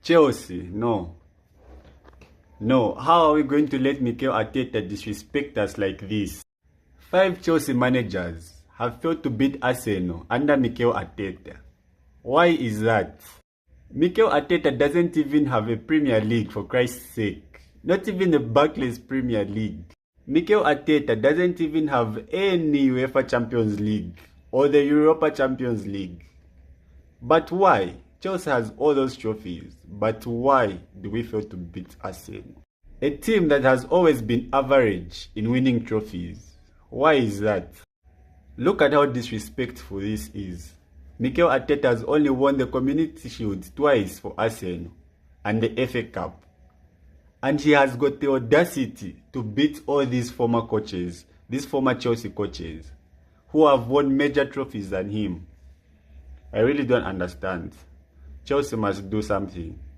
Chelsea, no. No, how are we going to let Mikel Arteta disrespect us like this? 5 Chelsea managers have failed to beat Arsenal under Mikel Arteta. Why is that? Mikel Arteta doesn't even have a Premier League, for Christ's sake. Not even the Barclays Premier League. Mikel Arteta doesn't even have any UEFA Champions League or the Europa Champions League. But why? Chelsea has all those trophies, but why do we fail to beat Arsenal? A team that has always been average in winning trophies. Why is that? Look at how disrespectful this is. Mikel Arteta has only won the Community Shield twice for Arsenal and the FA Cup. And he has got the audacity to beat all these former coaches, these former Chelsea coaches, who have won major trophies than him. I really don't understand. Chelsea must do something.